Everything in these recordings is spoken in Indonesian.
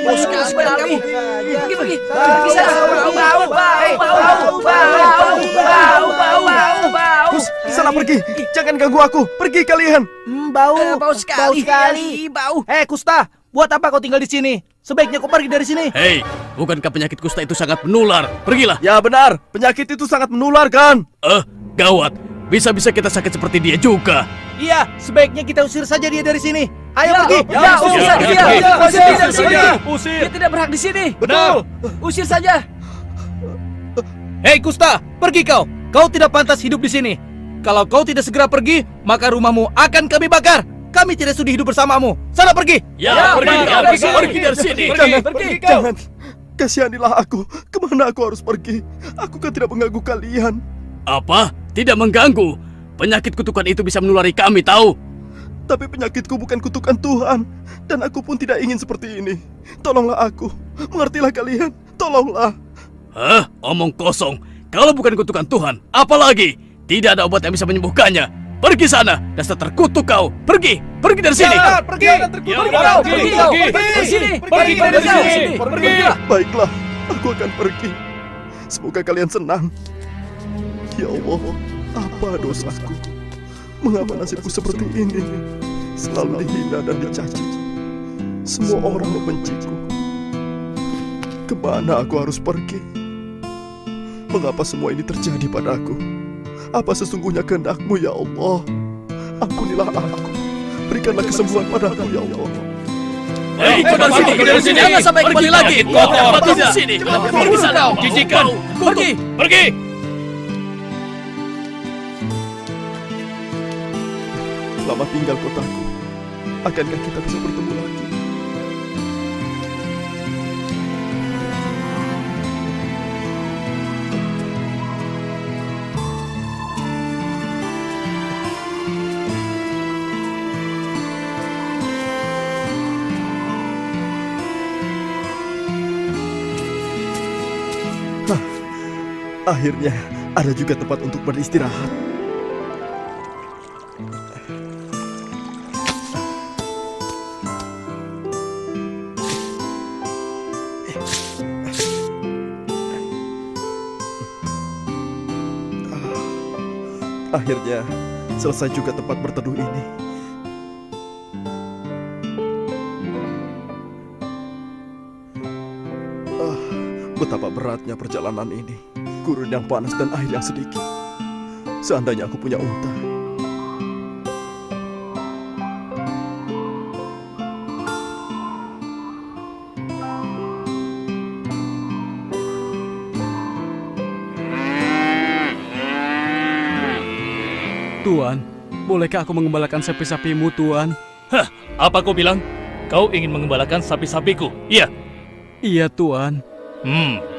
bau sekali. Pergi. Bau. Kus, sana pergi. Jangan ganggu aku. Pergi kalian. Bau sekali. Bau. Kusta, buat apa kau tinggal di sini? Sebaiknya kau pergi dari sini. Hei, bukankah penyakit kusta itu sangat menular? Pergilah. Ya benar, penyakit itu sangat menular kan? Gawat. Bisa-bisa kita sakit seperti dia juga. Iya, sebaiknya kita usir saja dia dari sini. Ayo pergi. Usir saja dia. Usir dia dari sini. Usir. Dia tidak berhak di sini. Betul. Usir saja. Hei Kusta, pergi kau. Kau tidak pantas hidup di sini. Kalau kau tidak segera pergi, maka rumahmu akan kami bakar. Kami tidak sudi hidup bersamamu. Sana pergi. Pergi dari sini. Jangan. Kasihanilah aku. Kemana aku harus pergi? Aku kan tidak mengganggu kalian. Apa? Tidak mengganggu. Penyakit kutukan itu bisa menulari kami, tahu? Tapi penyakitku bukan kutukan Tuhan. Dan aku pun tidak ingin seperti ini. Tolonglah aku. Mengertilah kalian. Tolonglah. Omong kosong. Kalau bukan kutukan Tuhan, apa lagi? Tidak ada obat yang bisa menyembuhkannya. Pergi sana, dasar terkutuk kau. Pergi dari sini. Pergi. Baiklah, aku akan pergi. Semoga kalian senang. Ya Allah, apa dosaku? Mengapa nasibku seperti ini? Selalu dihina dan dicaci. Semua orang membenciku. Kemana aku harus pergi? Mengapa semua ini terjadi padaku? Apa sesungguhnya kehendak-Mu ya Allah? Ampunilah aku. Berikanlah kesembuhan padaku ya Allah. Hei, pergi dari sini. Jangan sampai kembali lagi. Pergi dari sini. Pergi sana. Jijikan. Pergi. Selamat tinggal kotaku. Akankah kita bisa bertemu lagi? Akhirnya ada juga tempat untuk beristirahat. Akhirnya selesai juga tempat berteduh ini. Betapa beratnya perjalanan ini. Gurun yang panas dan air yang sedikit. Seandainya aku punya unta. Tuan, bolehkah aku mengembalakan sapi-sapimu, Tuan? Apa kau bilang? Kau ingin mengembalakan sapi-sapiku? Iya. Iya, Tuan.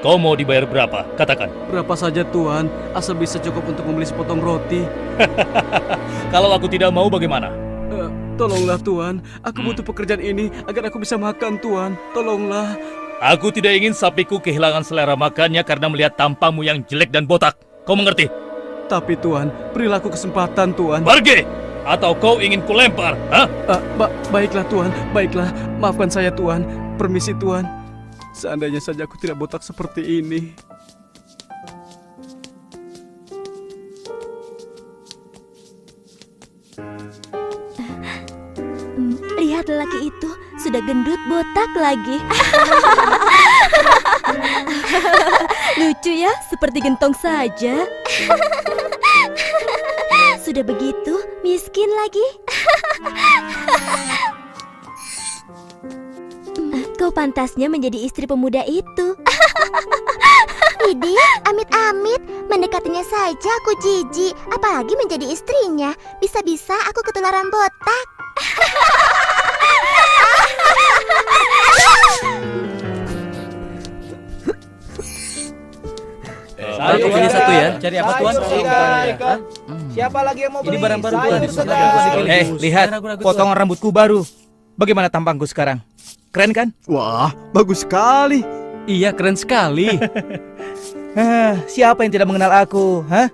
Kau mau dibayar berapa? Katakan. Berapa saja, Tuan, asal bisa cukup untuk membeli sepotong roti. Kalau aku tidak mau bagaimana? Tolonglah, Tuan. Aku butuh pekerjaan ini agar aku bisa makan, Tuan. Tolonglah. Aku tidak ingin sapiku kehilangan selera makannya karena melihat tampangmu yang jelek dan botak. Kau mengerti? Tapi, Tuan, berilah aku kesempatan, Tuan. Pergi! Atau kau ingin kulempar? Baiklah, Tuan. Baiklah. Maafkan saya, Tuan. Permisi, Tuan. Seandainya saja aku tidak botak seperti ini. Lihat lelaki itu, sudah gendut botak lagi. Lucu ya, seperti gentong saja. Sudah begitu, miskin lagi. Kau pantasnya menjadi istri pemuda itu. Idi, amit-amit, mendekatinya saja aku jijik, apalagi menjadi istrinya. Bisa-bisa aku ketularan botak. Satu ini satu ya. Cari apa, Tuan? Siapa lagi yang mau beli? Ini barang baru, Tuan. Lihat, potongan rambutku baru. Bagaimana tampangku sekarang? Keren kan? Wah, bagus sekali. Iya, keren sekali. Siapa yang tidak mengenal aku? Hah?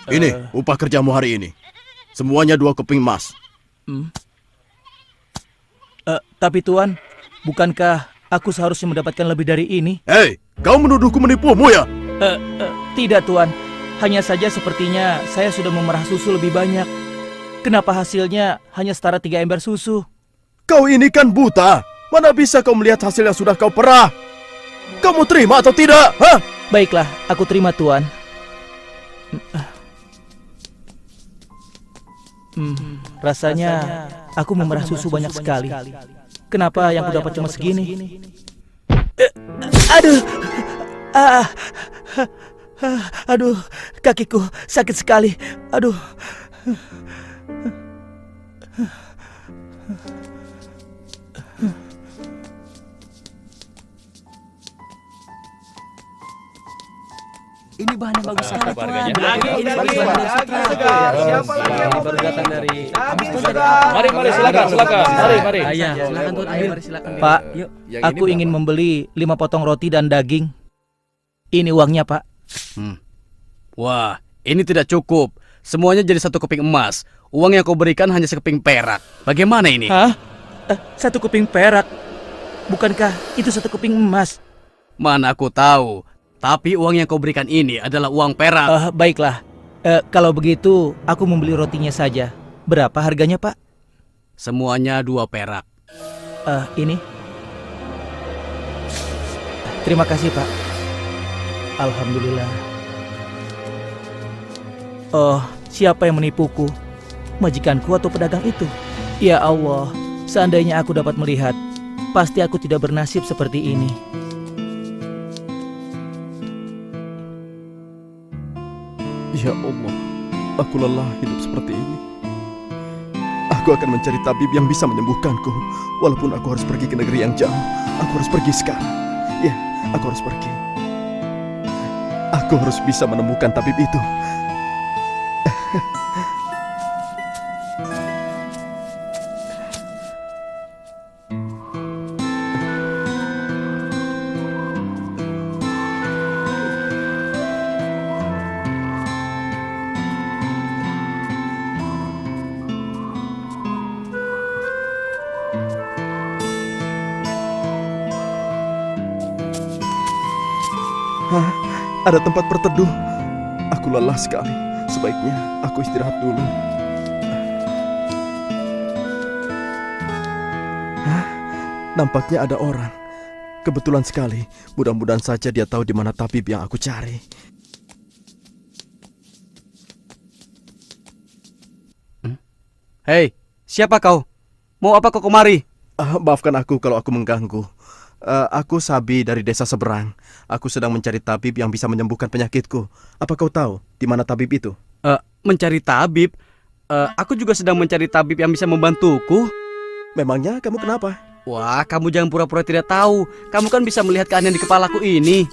Ini upah kerjamu hari ini. Semuanya 2 keping emas. Tapi Tuan, bukankah aku seharusnya mendapatkan lebih dari ini? Hei, kau menuduhku menipumu ya? Tidak Tuan, hanya saja sepertinya saya sudah memerah susu lebih banyak. Kenapa hasilnya hanya setara 3 ember susu? Kau ini kan buta. Mana bisa kau melihat hasil yang sudah kau perah? Kamu terima atau tidak? Hah? Baiklah, aku terima Tuan. Rasanya aku memerah susu banyak sekali. Kenapa yang ku dapat cuma segini? Aduh, aduh, kakiku sakit sekali. Aduh. Ini bahan yang bagus sekali, Tuan. Siapa lagi yang baru datang dari? Mari silakan. Mari. Silakan Tuan, mari silakan. Pak, aku ingin membeli 5 potong roti dan daging. Ini uangnya, Pak. Wah, ini tidak cukup. Semuanya jadi 1 keping emas. Uang yang kau berikan hanya sekeping perak. Bagaimana ini? Hah? 1 keping perak? Bukankah itu 1 keping emas? Mana aku tahu. Tapi uang yang kau berikan ini adalah uang perak. Baiklah. Kalau begitu, aku membeli rotinya saja. Berapa harganya, Pak? Semuanya 2 perak. Ini. Terima kasih, Pak. Alhamdulillah. Oh, siapa yang menipuku? Majikanku atau pedagang itu? Ya Allah, seandainya aku dapat melihat, pasti aku tidak bernasib seperti ini. Ya Allah, aku lelah hidup seperti ini. Aku akan mencari tabib yang bisa menyembuhkanku. Walaupun aku harus pergi ke negeri yang jauh, aku harus pergi sekarang. Ya, aku harus pergi. Aku harus bisa menemukan tabib itu. Ada tempat berteduh. Aku lelah sekali. Sebaiknya aku istirahat dulu. Nampaknya ada orang. Kebetulan sekali. Mudah-mudahan saja dia tahu di mana tabib yang aku cari. Hei, siapa kau? Mau apa kau kemari? Maafkan aku kalau aku mengganggu. Aku Sabi dari desa seberang. Aku sedang mencari tabib yang bisa menyembuhkan penyakitku. Apa kau tahu di mana tabib itu? Mencari tabib? Aku juga sedang mencari tabib yang bisa membantuku. Memangnya kamu kenapa? Wah, kamu jangan pura-pura tidak tahu. Kamu kan bisa melihat keanehan di kepalaku ini.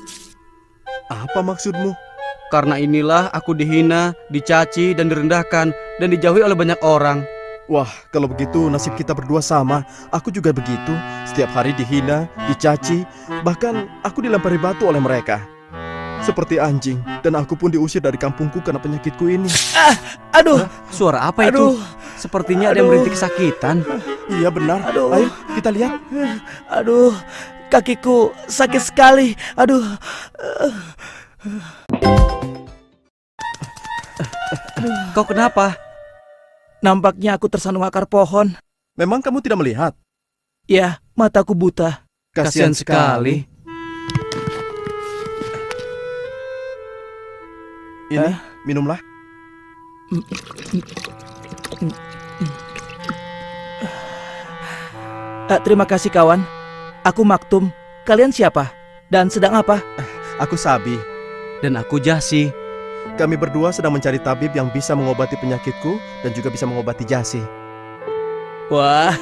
Apa maksudmu? Karena inilah aku dihina, dicaci, dan direndahkan, dan dijauhi oleh banyak orang. Wah, kalau begitu nasib kita berdua sama. Aku juga begitu. Setiap hari dihina, dicaci, bahkan aku dilempari batu oleh mereka. Seperti anjing, dan aku pun diusir dari kampungku karena penyakitku ini. Aduh, Suara apa itu? Sepertinya ada yang merintih kesakitan. Iya benar. Ayo kita lihat. aduh, kakiku sakit sekali. Aduh. Kau kenapa? Nampaknya aku tersandung akar pohon. Memang kamu tidak melihat? Ya, mataku buta. Kasihan sekali. Ini, minumlah. Terima kasih kawan. Aku Maktum. Kalian siapa? Dan sedang apa? Aku Sabi. Dan aku Jasi. Kami berdua sedang mencari tabib yang bisa mengobati penyakitku dan juga bisa mengobati Jasi. Wah,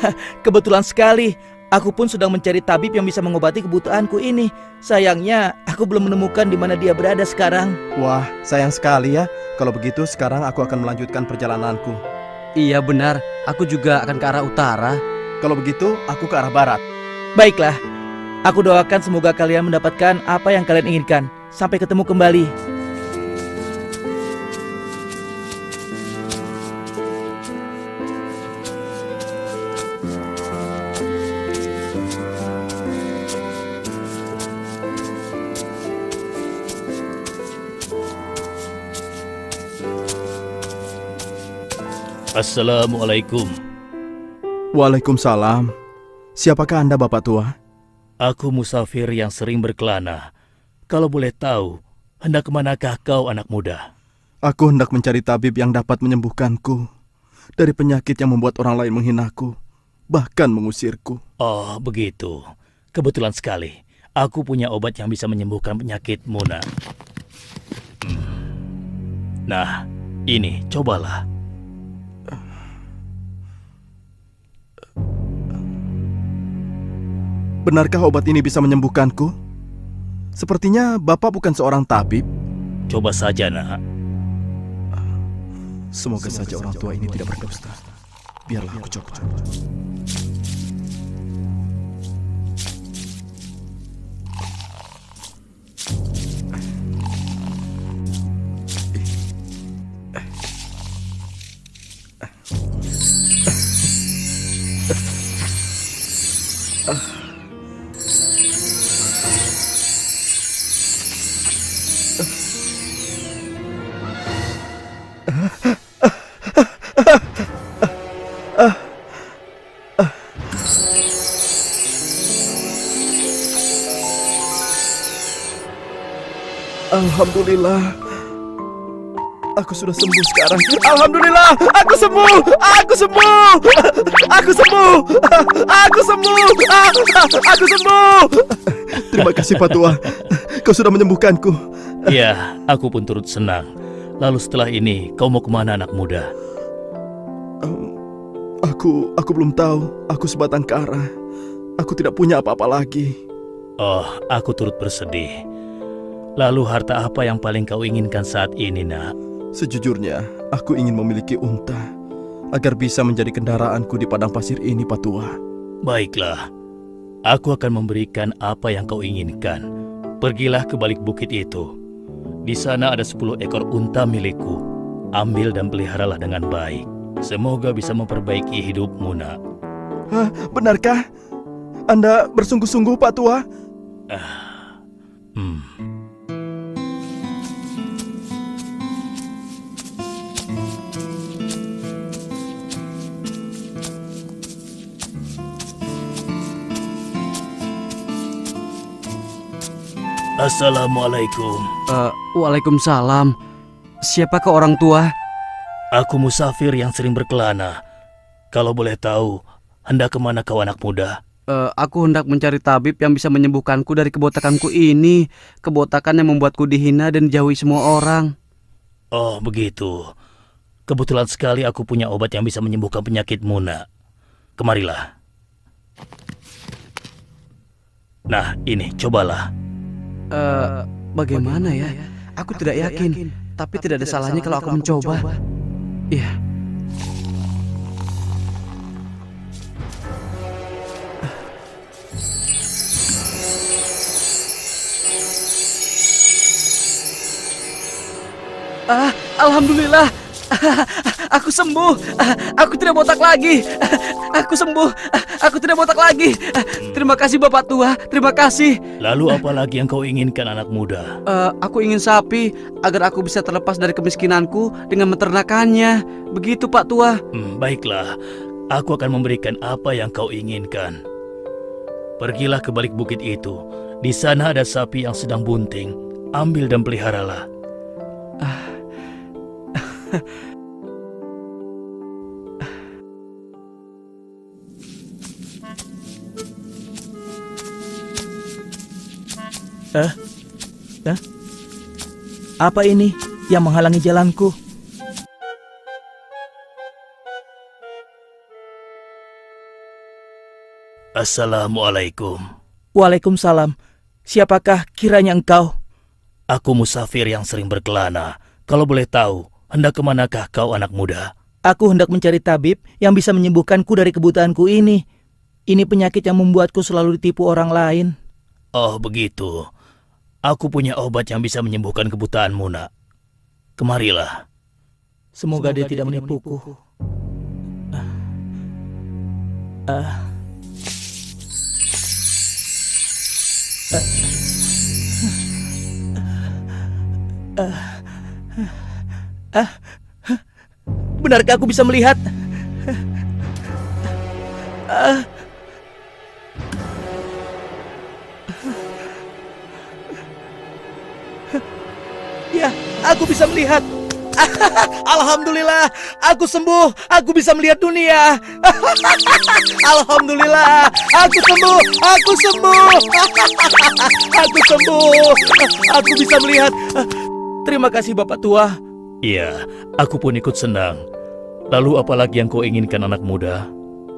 kebetulan sekali. Aku pun sedang mencari tabib yang bisa mengobati kebutuhanku ini. Sayangnya, aku belum menemukan di mana dia berada sekarang. Wah, sayang sekali ya. Kalau begitu, sekarang aku akan melanjutkan perjalananku. Iya benar, aku juga akan ke arah utara. Kalau begitu, aku ke arah barat. Baiklah, aku doakan semoga kalian mendapatkan apa yang kalian inginkan. Sampai ketemu kembali. Assalamualaikum. Waalaikumsalam. Siapakah Anda, Bapak Tua? Aku musafir yang sering berkelana. Kalau boleh tahu, hendak kemanakah kau anak muda? Aku hendak mencari tabib yang dapat menyembuhkanku dari penyakit yang membuat orang lain menghinaku, bahkan mengusirku. Oh, begitu. Kebetulan sekali. Aku punya obat yang bisa menyembuhkan penyakitmu, nak. Nah, ini, cobalah. Benarkah obat ini bisa menyembuhkanku? Sepertinya Bapak bukan seorang tabib. Coba saja, nak. Semoga saja orang tua ini tidak berdusta. Biarlah aku coba. Alhamdulillah. Aku sudah sembuh sekarang. Alhamdulillah, aku sembuh. Aku sembuh. Aku sembuh. Aku sembuh. Aku sembuh. Terima kasih Pak Tua. Kau sudah menyembuhkanku. Iya, aku pun turut senang. Lalu setelah ini, kau mau kemana, anak muda? Aku belum tahu. Aku sebatang kara. Aku tidak punya apa-apa lagi. Oh, aku turut bersedih. Lalu harta apa yang paling kau inginkan saat ini, nak? Sejujurnya, aku ingin memiliki unta agar bisa menjadi kendaraanku di padang pasir ini, Pak Tua. Baiklah, aku akan memberikan apa yang kau inginkan. Pergilah ke balik bukit itu. Di sana ada 10 ekor unta milikku. Ambil dan peliharalah dengan baik. Semoga bisa memperbaiki hidupmu, nak. Hah, benarkah? Anda bersungguh-sungguh, Pak Tua? Assalamualaikum. Waalaikumsalam. Siapakah orang tua? Aku musafir yang sering berkelana. Kalau boleh tahu, hendak kemana kau anak muda? Aku hendak mencari tabib yang bisa menyembuhkanku dari kebotakanku ini. Kebotakan yang membuatku dihina dan dijauhi semua orang. Oh, begitu. Kebetulan sekali aku punya obat yang bisa menyembuhkan penyakitmu, nak. Kemarilah. Nah, ini, cobalah. Bagaimana ya? Aku tidak yakin. Tapi tidak ada salahnya kalau aku mencoba. Iya. Alhamdulillah. Aku sembuh. Aku tidak botak lagi. Aku sembuh. Aku tidak botak lagi. Terima kasih Bapak Tua. Terima kasih. Lalu apa lagi yang kau inginkan, anak muda? Aku ingin sapi agar aku bisa terlepas dari kemiskinanku dengan menternakannya. Begitu Pak Tua. Baiklah. Aku akan memberikan apa yang kau inginkan. Pergilah ke balik bukit itu. Di sana ada sapi yang sedang bunting. Ambil dan peliharalah. Apa ini yang menghalangi jalanku? Assalamualaikum. Waalaikumsalam. Siapakah kiranya engkau? Aku musafir yang sering berkelana. Kalau boleh tahu, hendak kemanakah kau anak muda? Aku hendak mencari tabib yang bisa menyembuhkanku dari kebutaanku ini. Ini penyakit yang membuatku selalu ditipu orang lain. Oh, begitu. Aku punya obat yang bisa menyembuhkan kebutaanmu, nak. Kemarilah. Semoga dia tidak menipuku. benarkah aku bisa melihat? Ya, aku bisa melihat. Alhamdulillah, aku sembuh. Aku bisa melihat dunia. Alhamdulillah, aku sembuh. Aku sembuh. Aku sembuh. Aku bisa melihat. Terima kasih Bapak Tua. Iya, aku pun ikut senang. Lalu apalagi yang kau inginkan anak muda?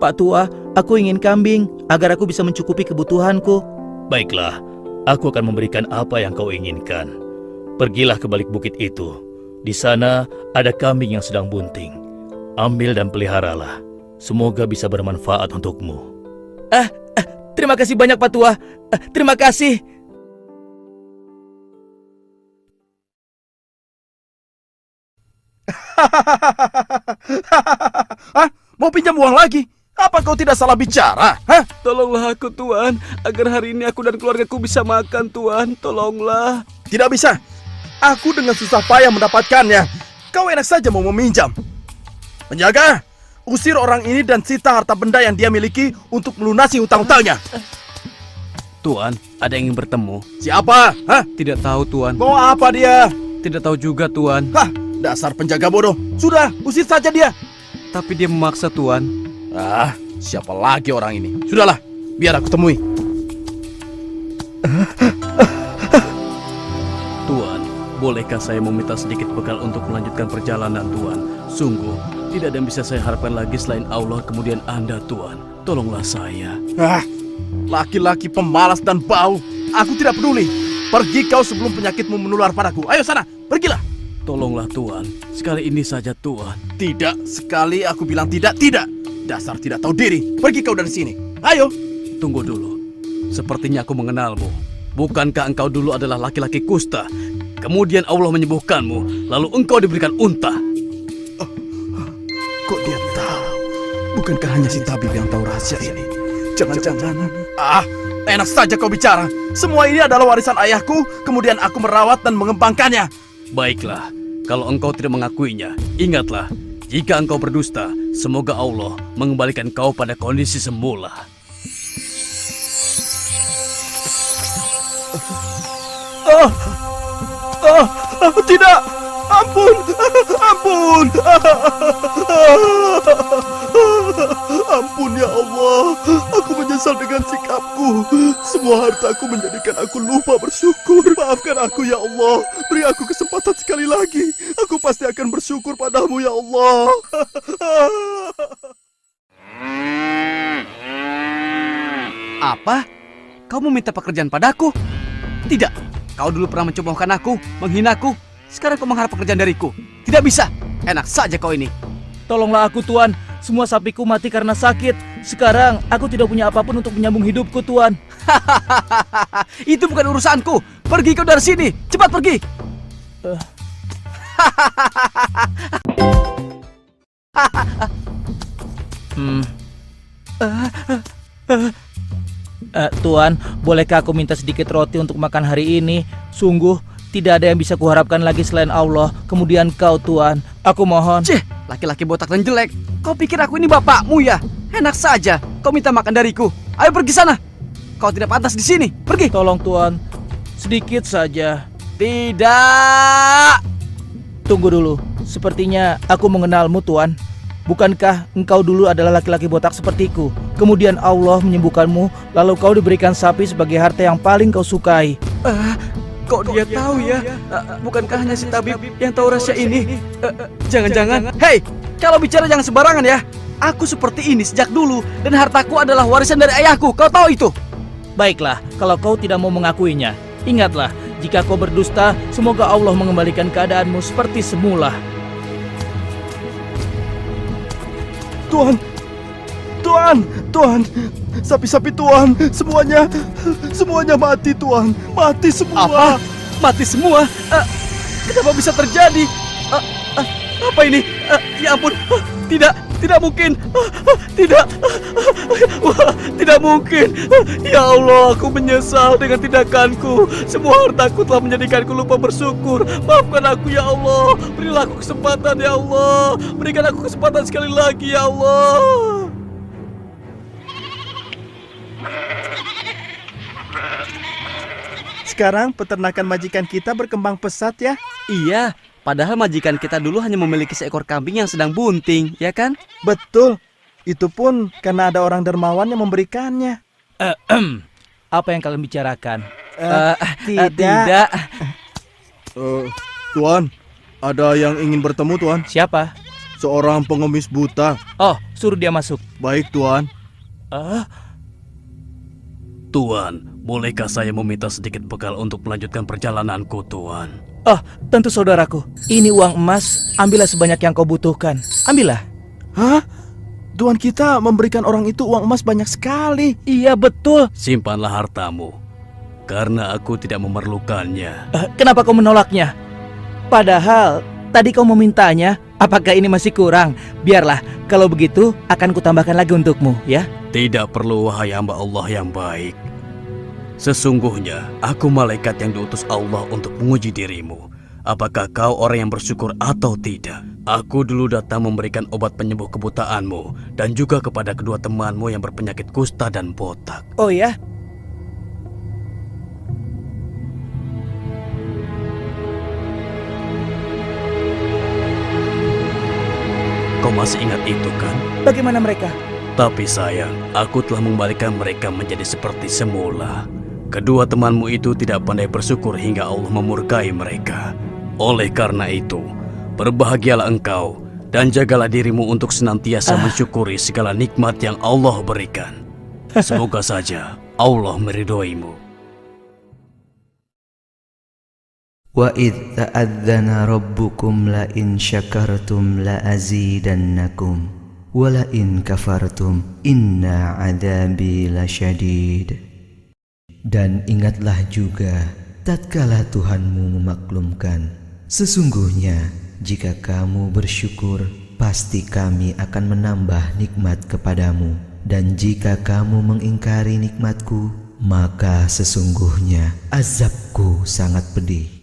Pak Tua, aku ingin kambing agar aku bisa mencukupi kebutuhanku. Baiklah, aku akan memberikan apa yang kau inginkan. Pergilah ke balik bukit itu. Di sana ada kambing yang sedang bunting. Ambil dan peliharalah. Semoga bisa bermanfaat untukmu. Terima kasih banyak Pak Tua. Terima kasih. Hah? Mau pinjam uang lagi? Apa kau tidak salah bicara? Hah? Tolonglah aku Tuan, agar hari ini aku dan keluargaku bisa makan Tuan. Tolonglah. Tidak bisa. Aku dengan susah payah mendapatkannya. Kau enak saja mau meminjam. Penjaga, usir orang ini dan sita harta benda yang dia miliki untuk melunasi hutang-hutangnya. Tuan, ada yang ingin bertemu. Siapa? Hah? Tidak tahu Tuan. Mau apa dia? Tidak tahu juga Tuan. Hah? Dasar penjaga bodoh. Sudah, usir saja dia. Tapi dia memaksa Tuan. Ah, siapa lagi orang ini? Sudahlah, biar aku temui. Tuan, bolehkah saya meminta sedikit bekal untuk melanjutkan perjalanan Tuan? Sungguh, tidak ada yang bisa saya harapkan lagi selain Allah kemudian Anda Tuan. Tolonglah saya. Ah, laki-laki pemalas dan bau. Aku tidak peduli. Pergi kau sebelum penyakitmu menular padaku. Ayo sana, pergilah. Tolonglah Tuan, sekali ini saja Tuan. Tidak, sekali aku bilang tidak. Dasar tidak tahu diri. Pergi kau dari sini. Ayo. Tunggu dulu. Sepertinya aku mengenalmu. Bukankah engkau dulu adalah laki-laki kusta? Kemudian Allah menyembuhkanmu, lalu engkau diberikan unta. Kok dia tahu? Bukankah hanya si tabib yang tahu rahasia ini? Jangan-jangan. Ah, enak saja kau bicara. Semua ini adalah warisan ayahku, kemudian aku merawat dan mengembangkannya. Baiklah, kalau engkau tidak mengakuinya, ingatlah, jika engkau berdusta, semoga Allah mengembalikan kau pada kondisi semula. Tidak. Ampun. Ampun ya Allah. Aku menyesal dengan sikapku. Semua hartaku menjadikan aku lupa bersyukur. Maafkan aku ya Allah. Beri aku kesempatan sekali lagi. Aku pasti akan bersyukur padamu ya Allah. Apa? Kau meminta pekerjaan padaku? Tidak. Kau dulu pernah mencomohkan aku, menghinaku. Sekarang kau mengharap pekerjaan dariku. Tidak bisa. Enak saja kau ini. Tolonglah aku Tuan. Semua sapiku mati karena sakit. Sekarang aku tidak punya apapun untuk menyambung hidupku Tuan. Itu bukan urusanku. Pergi kau dari sini. Cepat pergi. Tuan, bolehkah aku minta sedikit roti untuk makan hari ini? Sungguh, tidak ada yang bisa kuharapkan lagi selain Allah. Kemudian kau, Tuan. Aku mohon. Cih, laki-laki botak dan jelek. Kau pikir aku ini bapakmu ya? Enak saja. Kau minta makan dariku. Ayo pergi sana. Kau tidak pantas di sini. Pergi. Tolong, Tuan. Sedikit saja. Tidak. Tunggu dulu. Sepertinya aku mengenalmu, Tuan. Bukankah engkau dulu adalah laki-laki botak sepertiku? Kemudian Allah menyembuhkanmu, lalu kau diberikan sapi sebagai harta yang paling kau sukai. Kok dia tahu ya? Bukankah hanya si tabib yang tahu rahasia ini? Jangan-jangan. Hei, kalau bicara jangan sembarangan ya. Aku seperti ini sejak dulu dan hartaku adalah warisan dari ayahku. Kau tahu itu? Baiklah, kalau kau tidak mau mengakuinya, ingatlah, jika kau berdusta, semoga Allah mengembalikan keadaanmu seperti semula. Tuan, sapi-sapi Tuan, semuanya mati Tuan, mati semua. Apa? Mati semua? Kenapa bisa terjadi? Apa ini? Ya ampun, tidak, Tidak mungkin. Tidak. Wah, tidak mungkin. Ya Allah, aku menyesal dengan tindakanku. Semua hartaku telah menjadikanku lupa bersyukur. Maafkan aku ya Allah. Berilah aku kesempatan ya Allah. Berikan aku kesempatan sekali lagi ya Allah. Sekarang peternakan majikan kita berkembang pesat ya. Iya, padahal majikan kita dulu hanya memiliki seekor kambing yang sedang bunting, ya kan? Betul. Itu pun karena ada orang dermawan yang memberikannya. Apa yang kalian bicarakan? Tidak. Tuan, ada yang ingin bertemu, Tuan. Siapa? Seorang pengemis buta. Oh, suruh dia masuk. Baik, Tuan. Tuan, bolehkah saya meminta sedikit bekal untuk melanjutkan perjalananku, Tuan? Oh, tentu saudaraku. Ini uang emas, ambillah sebanyak yang kau butuhkan. Ambillah. Hah? Tuan kita memberikan orang itu uang emas banyak sekali. Iya, betul. Simpanlah hartamu, karena aku tidak memerlukannya. Kenapa kau menolaknya? Padahal tadi kau memintanya. Apakah ini masih kurang? Biarlah, kalau begitu akan kutambahkan lagi untukmu, ya. Tidak perlu, wahai hamba Allah yang baik. Sesungguhnya, aku malaikat yang diutus Allah untuk menguji dirimu. Apakah kau orang yang bersyukur atau tidak? Aku dulu datang memberikan obat penyembuh kebutaanmu dan juga kepada kedua temanmu yang berpenyakit kusta dan botak. Oh ya? Kau masih ingat itu kan? Bagaimana mereka? Tapi sayang, aku telah mengembalikan mereka menjadi seperti semula. Kedua temanmu itu tidak pandai bersyukur hingga Allah memurkai mereka. Oleh karena itu, berbahagialah engkau dan jagalah dirimu untuk senantiasa mensyukuri segala nikmat yang Allah berikan. Semoga saja Allah meridhoimu. وَإِذْ تَأَذَّنَ رَبُّكُمْ لَئِنْ شَكَرْتُمْ لَأَزِيدَنَّكُمْ وَلَئِنْ كَفَرْتُمْ إِنَّ عَذَابِي لَشَدِيدٌ. Dan ingatlah juga tatkala Tuhanmu memaklumkan, sesungguhnya jika kamu bersyukur, pasti kami akan menambah nikmat kepadamu, dan jika kamu mengingkari nikmatku, maka sesungguhnya azabku sangat pedih.